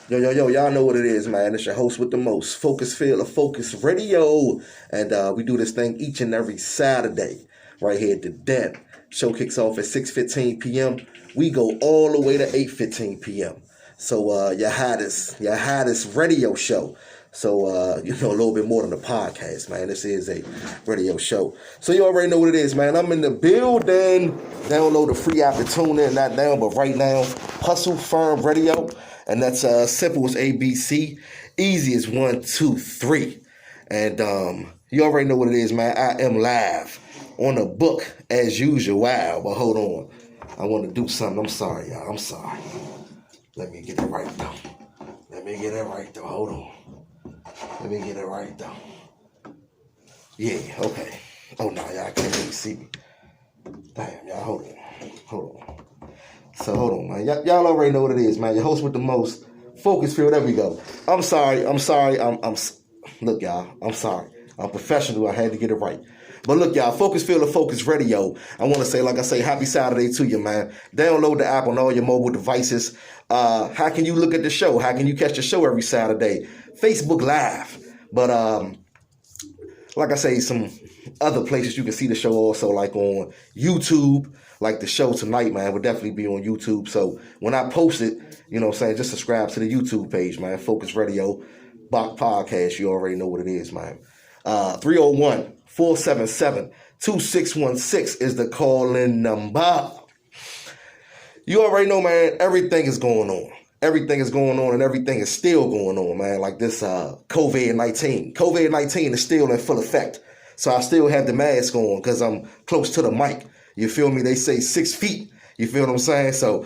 Yo, y'all know what it is, man. It's your host with the most, Focus Field of Focus Radio. And we do this thing each and every Saturday right here at the Den. Show kicks off at 6:15 p.m. We go all the way to 8:15 p.m. So your hottest radio show. So, a little bit more than a podcast, man. This is a radio show. So you already know what it is, man. I'm in the building. Download the free app to tune in, not down, but right now, Hustle Firm Radio. And that's simple as ABC, easy as 1, 2, 3. And you already know what it is, man. I am live on the book as usual. Wow, but hold on. I want to do something. I'm sorry, y'all. I'm sorry. Let me get it right, though. Hold on. Let me get it right, though. Yeah, okay. Oh, no, y'all can't even see me. Damn, y'all, hold on. So, hold on, man. Y'all already know what it is, man. Your host with the most, Focus Field. There we go. I'm sorry. Look, y'all, I'm sorry. I'm professional. I had to get it right. But look, y'all, Focus Field of Focus Radio. I want to say, like I say, happy Saturday to you, man. Download the app on all your mobile devices. How can you look at the show? How can you catch the show every Saturday? Facebook Live. But like I say, some other places you can see the show also, like on YouTube. Like the show tonight, man, will definitely be on YouTube. So when I post it, you know what I'm saying, just subscribe to the YouTube page, man. Focus Radio, B.O.C.H Podcast. You already know what it is, man. 301-477-2616 is the call-in number. You already know, man, everything is going on. Everything is going on and everything is still going on, man. Like this COVID-19. COVID-19 is still in full effect. So I still have the mask on because I'm close to the mic. You feel me? They say 6 feet. You feel what I'm saying? So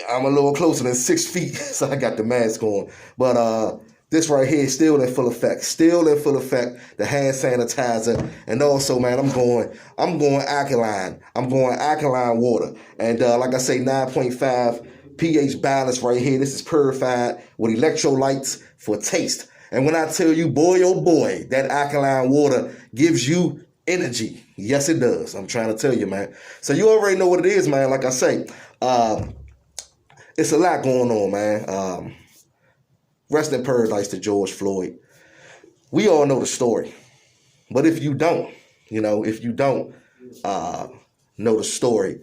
I'm a little closer than 6 feet. So I got the mask on. But this right here is still in full effect. Still in full effect. The hand sanitizer. And also, man, I'm going alkaline. I'm going alkaline water. And like I say, 9.5 pH balance right here. This is purified with electrolytes for taste. And when I tell you, boy, oh boy, that alkaline water gives you energy. Yes, it does. I'm trying to tell you, man. So you already know what it is, man. Like I say, it's a lot going on, man. Rest in paradise to George Floyd. We all know the story. But if you don't, know the story,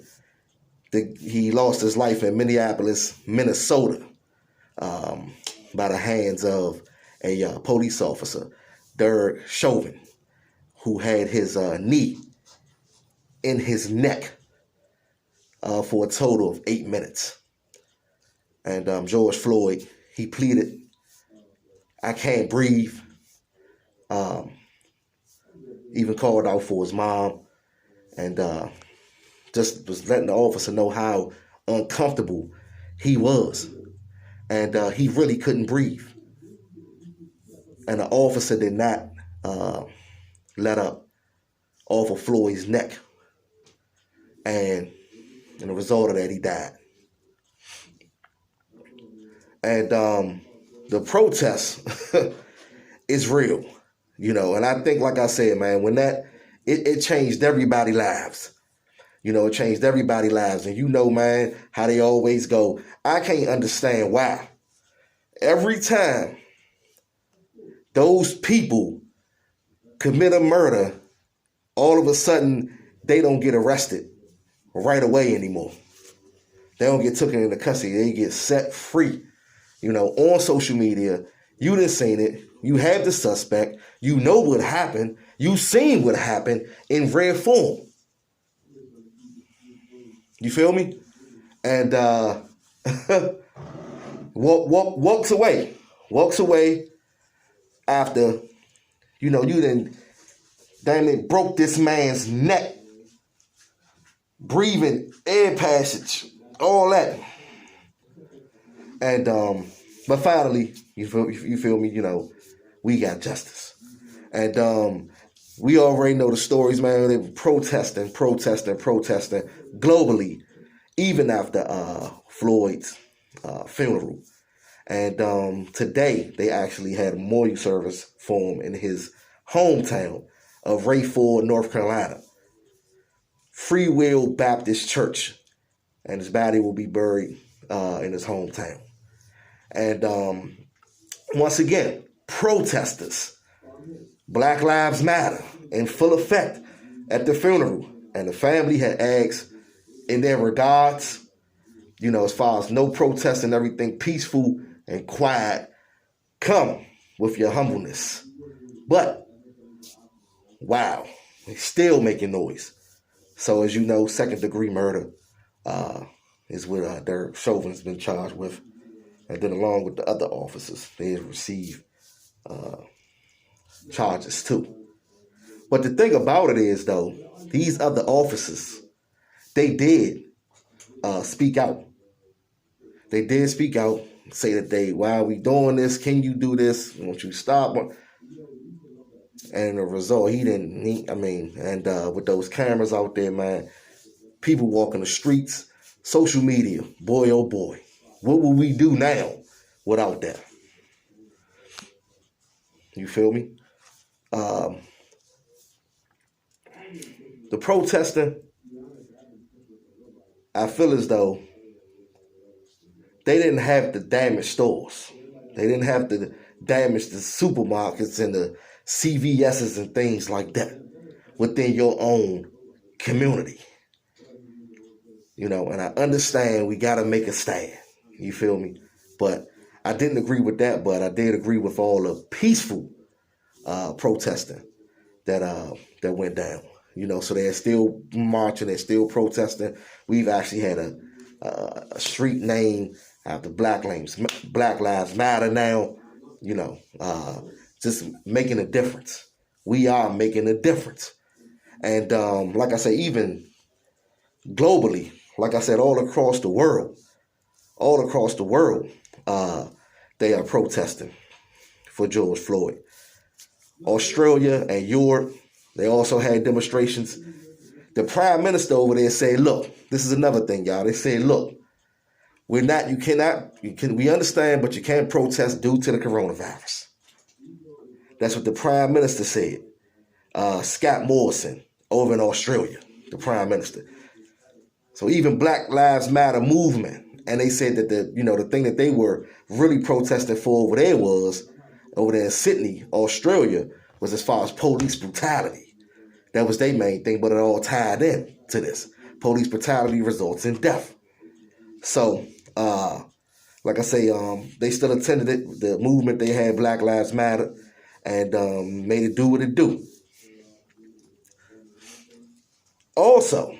he lost his life in Minneapolis, Minnesota, by the hands of a police officer, Derek Chauvin, who had his knee in his neck for a total of 8 minutes. And George Floyd, he pleaded, "I can't breathe." Even called out for his mom, and just was letting the officer know how uncomfortable he was. And he really couldn't breathe. And the officer did not let up off of Floyd's neck. And in the result of that, he died. And the protest is real, and I think, like I said, man, when it changed everybody's lives. It changed everybody's lives. And man, how they always go. I can't understand why. Every time those people commit a murder, all of a sudden they don't get arrested right away anymore. They don't get taken into custody. They get set free. On social media, you done seen it. You have the suspect. You know what happened. You seen what happened in rare form. You feel me? And walks away after, you done damn it broke this man's neck, breathing, air passage, all that. And but finally, you feel me? We got justice. And we already know the stories, man. They were protesting globally, even after Floyd's funeral. And today, they actually had a memorial service for him in his hometown of Rayford, North Carolina. Free Will Baptist Church. And his body will be buried in his hometown. And once again, protesters, Black Lives Matter, in full effect at the funeral. And the family had asked in their regards, as far as no protesting, everything peaceful and quiet, come with your humbleness. But, wow, they still making noise. So as you know, second-degree murder is what Derek Chauvin's been charged with. And then along with the other officers, they have received charges too. But the thing about it is, though, these other officers, they did speak out. They did speak out, say that why are we doing this? Can you do this? Won't you stop? And the result, with those cameras out there, man, people walking the streets, social media, boy, oh boy. What will we do now without that? You feel me? The protesting, I feel as though they didn't have to damage stores. They didn't have to damage the supermarkets and the CVS's and things like that within your own community. And I understand we got to make a stand. You feel me? But I didn't agree with that, but I did agree with all the peaceful protesting that went down. So they're still marching, they're still protesting. We've actually had a street name after Black Lives Matter now. Just making a difference. We are making a difference. And like I say, even globally, like I said, all across the world, they are protesting for George Floyd. Australia and Europe, they also had demonstrations. The prime minister over there said, look, this is another thing, y'all. They said, look, we understand, but you can't protest due to the coronavirus. That's what the prime minister said. Scott Morrison over in Australia, the prime minister. So even Black Lives Matter movement, and they said that the thing that they were really protesting for over there in Sydney, Australia, was as far as police brutality. That was their main thing, but it all tied in to this. Police brutality results in death. So, like I say, they still attended it. The movement they had, Black Lives Matter, and made it do what it do. Also,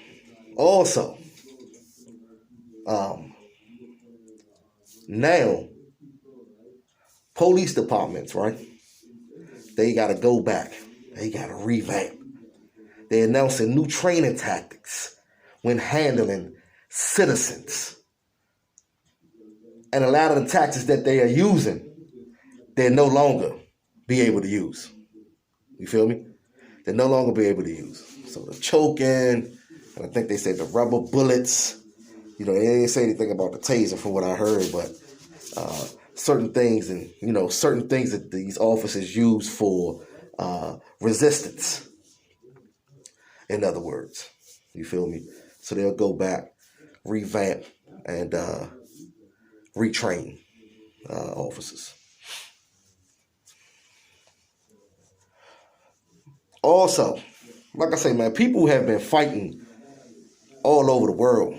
now, police departments, right? They got to go back. They got to revamp. They're announcing new training tactics when handling citizens. And a lot of the tactics that they are using, they'll no longer be able to use. You feel me? They'll no longer be able to use. So the choking, and I think they said the rubber bullets. They didn't say anything about the taser from what I heard, but certain things that these officers use for resistance. In other words, you feel me? So they'll go back, revamp, and retrain officers. Also, like I say, man, people have been fighting all over the world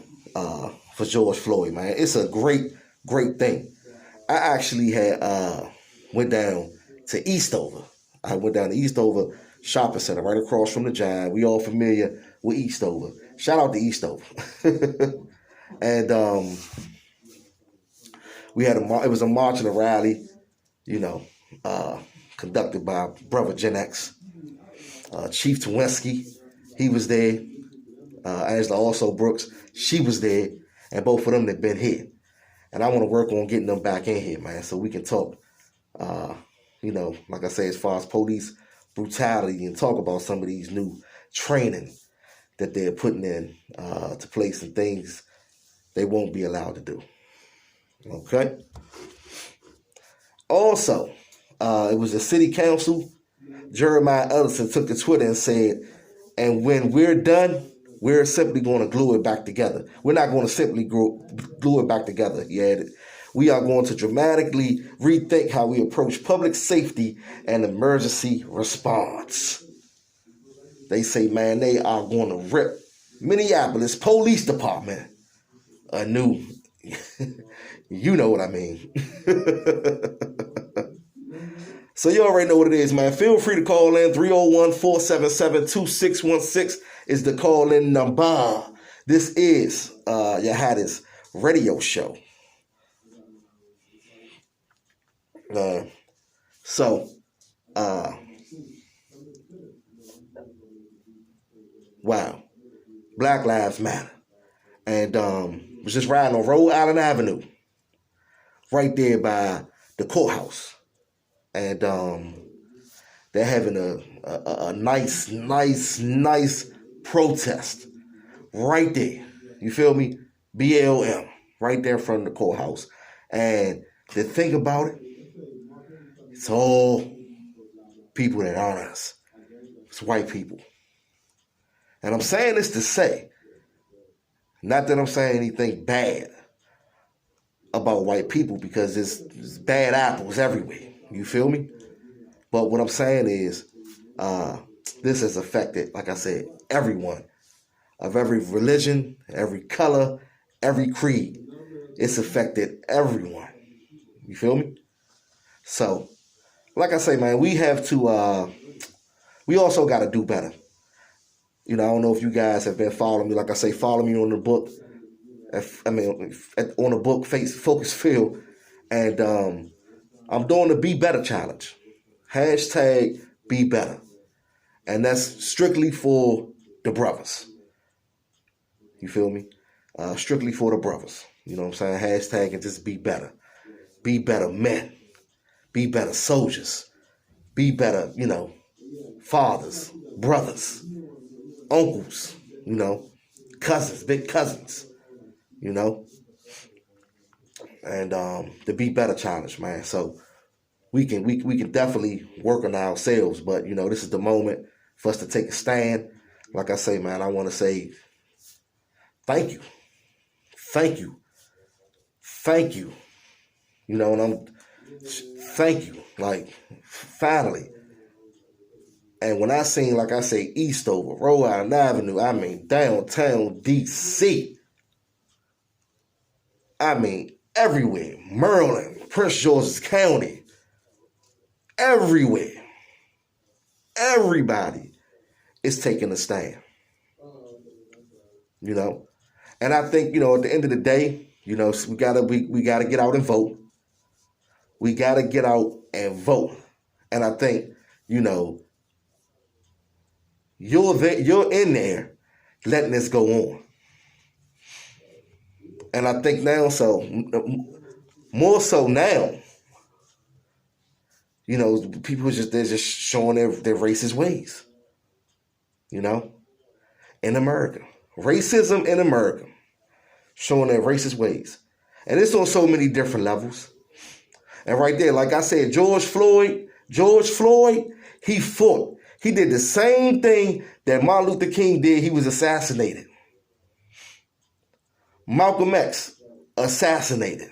for George Floyd, man. It's a great, great thing. I actually had went down to Eastover. I went down to Eastover Shopping Center right across from the Giant. We all familiar with Eastover. Shout out to Eastover. And it was a march and a rally, conducted by Brother Gen X. Chief Twinsky, he was there. Angela also Brooks, she was there. And both of them have been here. And I want to work on getting them back in here, man, so we can talk, like I say, as far as police brutality and talk about some of these new training that they're putting in to place and things they won't be allowed to do. Okay? Also, it was the city council. Jeremiah Ellison took to Twitter and said, and when we're done, we're simply going to glue it back together. We're not going to simply glue it back together. He added, We are going to dramatically rethink how we approach public safety and emergency response. They say, man, they are going to rip Minneapolis Police Department a new, you know what I mean. So you already know what it is, man. Feel free to call in. 301-477-2616 is the call-in number. This is your hottest radio show. Wow. Black Lives Matter. And was just riding on Rhode Island Avenue, right there by the courthouse. And they're having a nice protest right there. You feel me? BLM, right there in front of the courthouse. And the thing about it, it's all people that aren't us. It's white people. And I'm saying this to say, not that I'm saying anything bad about white people, because there's bad apples everywhere. You feel me? But what I'm saying is, this has affected, like I said, everyone of every religion, every color, every creed. It's affected everyone. You feel me? So, like I say, man, we have to, we also got to do better. You know, I don't know if you guys have been following me. Like I say, follow me on the book. On the book, Focus Field. And I'm doing the Be Better Challenge. Hashtag Be Better. And that's strictly for the brothers. You feel me? Strictly for the brothers. You know what I'm saying? Hashtag and just be better. Be better men. Be better soldiers. Be better, fathers, brothers, uncles, cousins, big cousins, and the Be Better Challenge, man. So we can definitely work on ourselves, but this is the moment for us to take a stand. Like I say, man, I want to say thank you. Thank you. Thank you. Thank you. Like, finally. And when I seen, like I say, Eastover, Rhode Island Avenue, I mean downtown D.C., I mean everywhere, Maryland, Prince George's County, everywhere, everybody is taking a stand. And I think, at the end of the day, we gotta get out and vote. We gotta get out and vote. And I think, you're in there letting this go on. And I think now, more so now, people they're just showing their racist ways, in America. Racism in America, showing their racist ways. And it's on so many different levels. And right there, like I said, George Floyd, he fought. He did the same thing that Martin Luther King did. He was assassinated. Malcolm X, assassinated.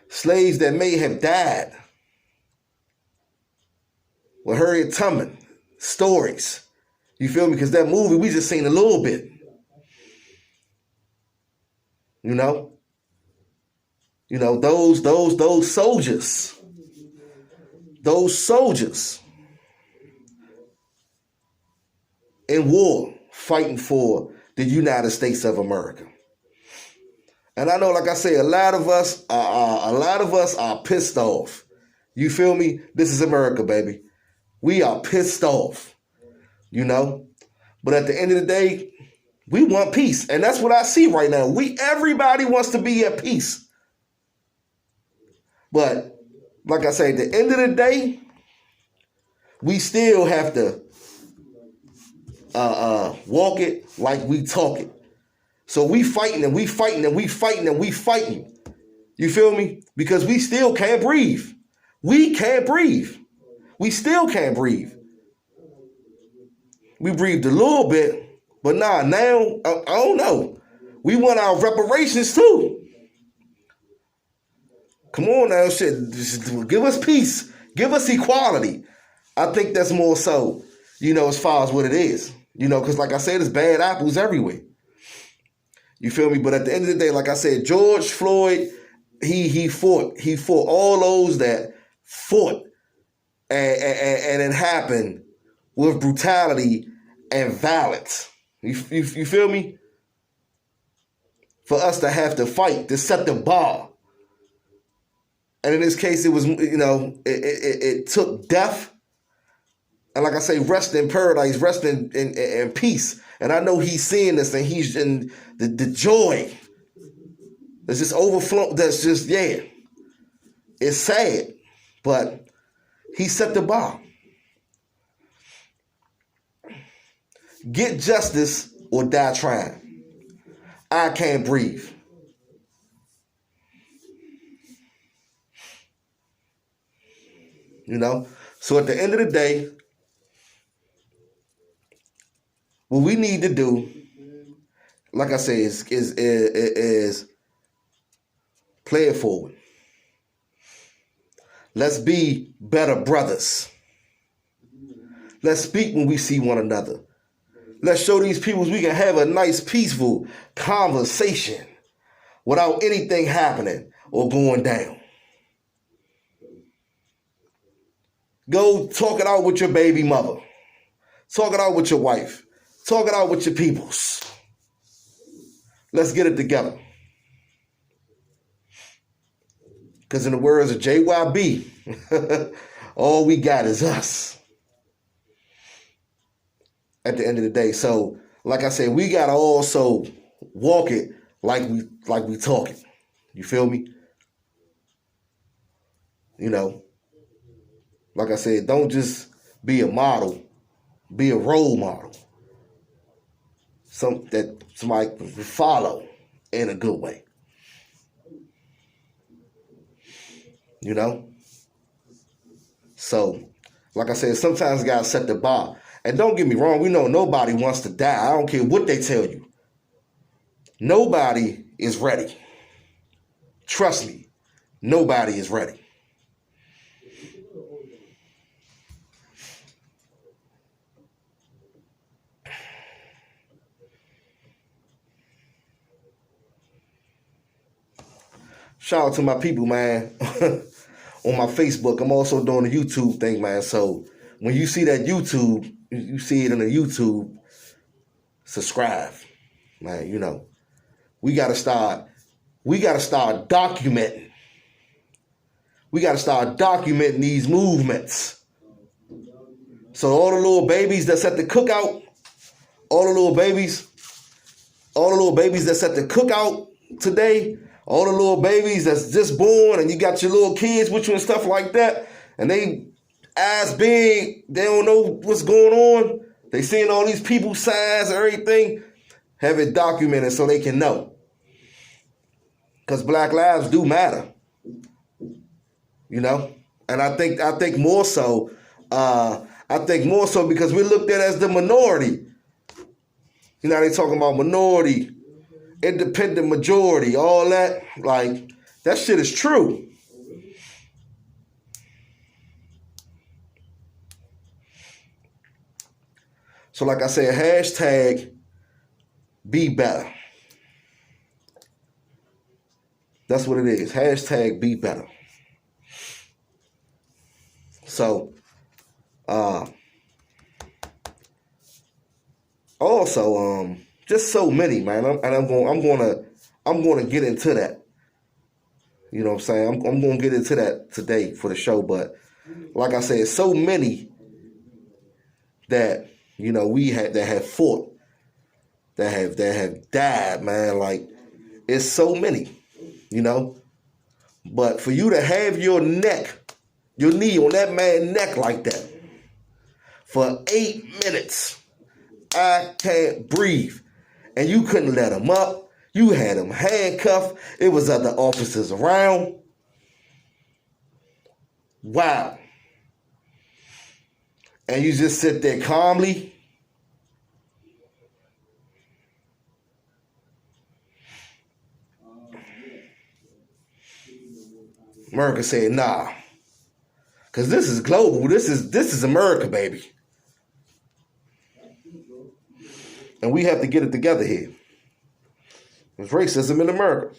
Slaves that may have died. With Harriet Tubman, stories. You feel me? Because that movie, we just seen a little bit. Those soldiers. Those soldiers in war fighting for the United States of America. And I know, like I say, a lot of us are pissed off. You feel me? This is America, baby. We are pissed off, But at the end of the day, we want peace. And that's what I see right now. Everybody wants to be at peace. But like I say, at the end of the day, we still have to walk it like we talk it. So we fighting and we fighting and we fighting and we fighting. You feel me? Because we still can't breathe. We can't breathe. We still can't breathe. We breathed a little bit, But nah, now, I don't know. We want our reparations too. Come on now, shit. Just give us peace. Give us equality. I think that's more so, as far as what it is. Because like I said, there's bad apples everywhere. You feel me? But at the end of the day, like I said, George Floyd, he fought. He fought all those that fought. And it happened with brutality and violence. You feel me? For us to have to fight, to set the bar. And in this case, it was, it took death. And like I say, rest in paradise, rest in peace. And I know he's seeing this and he's in the joy that's just overflowing. That's just, yeah. It's sad, but he set the bar. Get justice or die trying. I can't breathe. So at the end of the day, what we need to do, like I say, is play it forward. Let's be better brothers. Let's speak when we see one another. Let's show these people we can have a nice, peaceful conversation without anything happening or going down. Go talk it out with your baby mother. Talk it out with your wife. Talk it out with your peoples. Let's get it together. Because in the words of JYB, all we got is us. At the end of the day. So, like I said, we gotta also walk it like we talk it. You feel me? Like I said, don't just be a model, be a role model. That somebody can follow in a good way. So, like I said, sometimes you gotta set the bar. And don't get me wrong, we know nobody wants to die. I don't care what they tell you. Nobody is ready. Trust me, nobody is ready. Shout out to my people, man. On my Facebook, I'm also doing the YouTube thing, man. So when you see that YouTube, you see it on the YouTube, subscribe, man. We gotta start documenting. We gotta start documenting these movements. So all the little babies that's at the cookout, all the little babies that's at the cookout today, all the little babies that's just born, and you got your little kids with you and stuff like that, and they eyes big, they don't know what's going on. They seeing all these people signs and everything. Have it documented so they can know. Because Black lives do matter. And I think more so. Because we're looked at as the minority. They talking about minority, independent majority, all that. Like, that shit is true. So like I said, hashtag be better. That's what it is. Hashtag be better. So, also, just so many, man. I'm gonna get into that. You know what I'm saying? I'm gonna get into that today for the show. But like I said, so many that that have fought, that have died, man. Like, it's so many, But for you to have your knee on that man's neck like that for 8 minutes, I can't breathe. And you couldn't let him up. You had him handcuffed. It was other officers around. Wow. And you just sit there calmly. America said, nah. Because this is global. This is America, baby. And we have to get it together here. There's racism in America.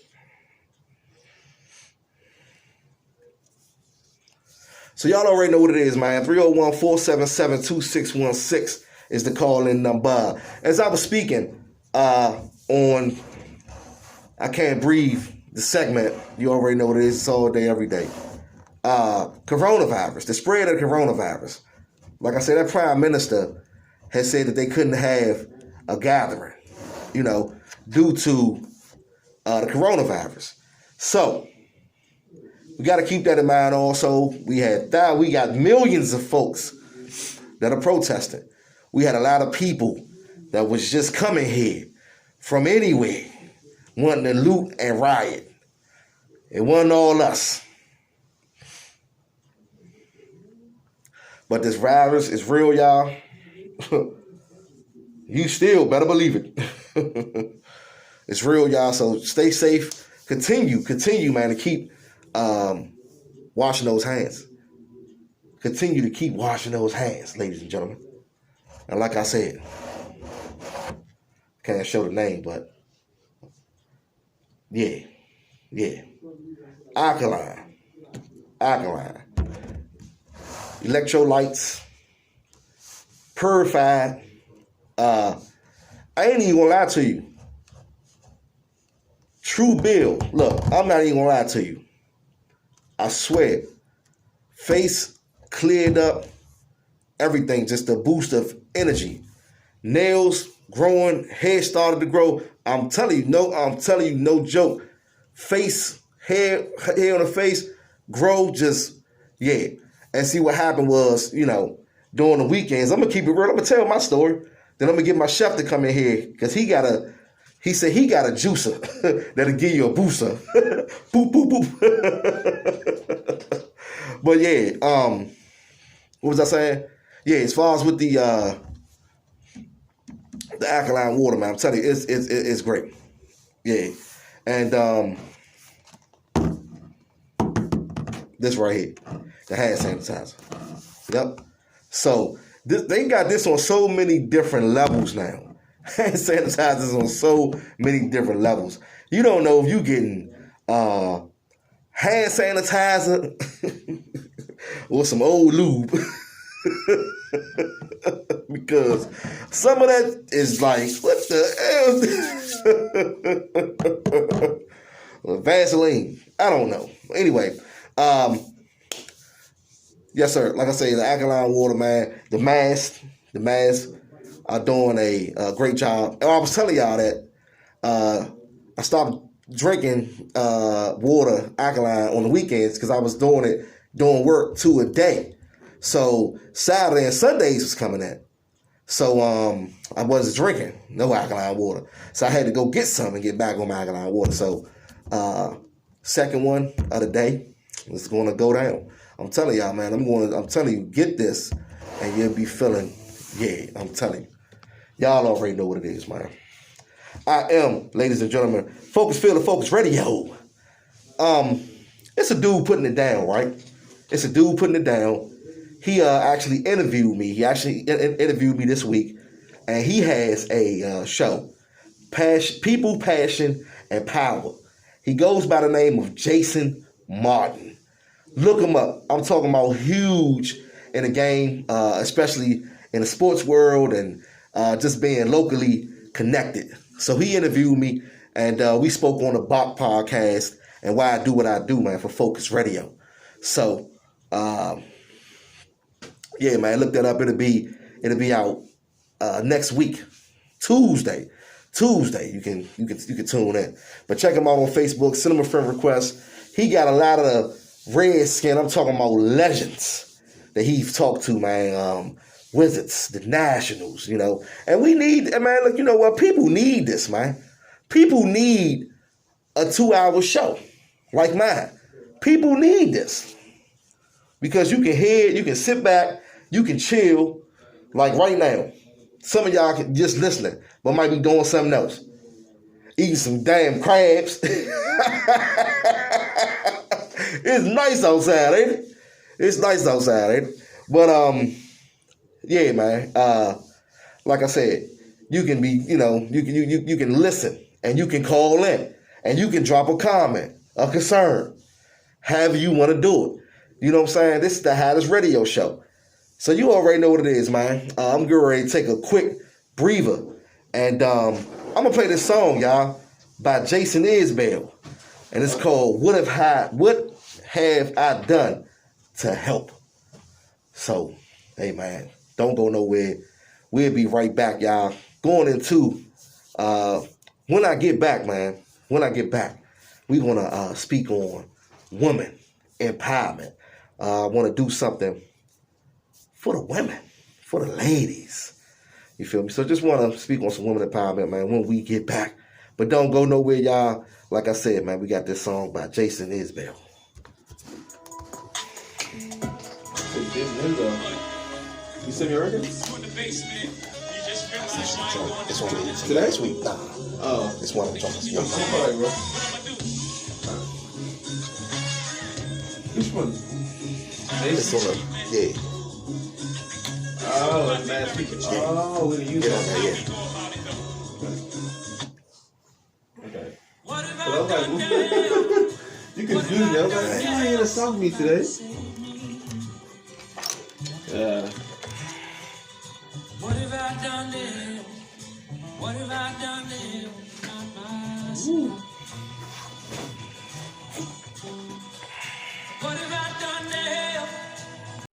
So y'all already know what it is, man. 301-477-2616 is the call-in number. As I was speaking on I Can't Breathe, the segment, you already know what it is. It's all day, every day. Coronavirus, the spread of coronavirus. Like I said, that prime minister has said that they couldn't have a gathering, due to the coronavirus. So we got to keep that in mind also. We got millions of folks that are protesting. We had a lot of people that was just coming here from anywhere, wanting to loot and riot. It wasn't all us. But this virus is real, y'all. You still better believe it. It's real, y'all. So stay safe. Continue, man, to keep washing those hands. Continue to keep washing those hands, ladies and gentlemen. And like I said, can't show the name, but yeah. Alkaline. Electrolytes. Purified. I ain't even gonna lie to you. True Bill. Look, I'm not even gonna lie to you. I swear. Face cleared up. Everything. Just a boost of energy. Nails growing. Hair started to grow. I'm telling you, no joke. Face, hair on the face, grow, yeah. And see what happened was, during the weekends, I'm gonna keep it real. I'm gonna tell my story. Then I'm gonna get my chef to come in here because he said he got a juicer that'll give you a booster. Boop, boop, boop. But yeah, what was I saying? Yeah, as far as with the alkaline water, man, I'm telling you, it's great. Yeah. And this right here, the hand sanitizer. Yep. So they got this on so many different levels now. Hand sanitizers on so many different levels. You don't know if you getting hand sanitizer or some old lube. Because some of that is like, what the hell? Vaseline. I don't know. Anyway, yes, sir. Like I say, the alkaline water, man, the masks are doing a great job. And I was telling y'all that I stopped drinking water, alkaline, on the weekends because I was doing work 2 a day. So Saturday and Sundays was coming in. So I wasn't drinking no alkaline water. So I had to go get some and get back on my alkaline water. So second one of the day is going to go down. I'm telling y'all, man, I'm telling you, get this and you'll be feeling, yeah, I'm telling you. Y'all already know what it is, man. I am, ladies and gentlemen, Focus Field of Focus Radio. It's a dude putting it down, right? It's a dude putting it down. He actually interviewed me. He actually interviewed me this week, and he has a show, People, Passion, and Power. He goes by the name of Jason Martin. Look him up. I'm talking about huge in the game, especially in the sports world and just being locally connected. So he interviewed me, and we spoke on the B.O.C.H podcast and why I do what I do, man, for Focus Radio. So, yeah, man, look that up. It'll be out next week, Tuesday. You can tune in. But check him out on Facebook. Send him a friend request. He got a lot of the red skin. I'm talking about legends that he's talked to, man. Wizards, the Nationals, And we need, man, look, you know what? People need this, man. People need a 2-hour show like mine. People need this. Because you can hear it, you can sit back, you can chill. Like right now, some of y'all can just listening, but might be doing something else. Eating some damn crabs. It's nice outside, ain't it? It's nice outside, ain't it? But yeah, man. Like I said, you can be, you can listen and you can call in and you can drop a comment, a concern, however you want to do it. You know what I'm saying? This is the hottest radio show. So you already know what it is, man. I'm getting ready to take a quick breather. And I'm going to play this song, y'all, by Jason Isbell. And it's called What Have I Done to Help? So, hey, man, don't go nowhere. We'll be right back, y'all. Going into, when I get back, man, we want to speak on women empowerment. I want to do something for the women, for the ladies. You feel me? So just want to speak on some women empowerment, man, when we get back. But don't go nowhere, y'all. Like I said, man, we got this song by Jason Isbell. You send me already? It's one of these. Today's week? Nah. Oh. It's one of the joints. Alright, bro. Which one? It's on the, yeah. Oh, that's bad speaker. Oh, we're gonna use Get on there, yeah. Okay. So I was like, you confused me. I was like, you ain't gonna song me today.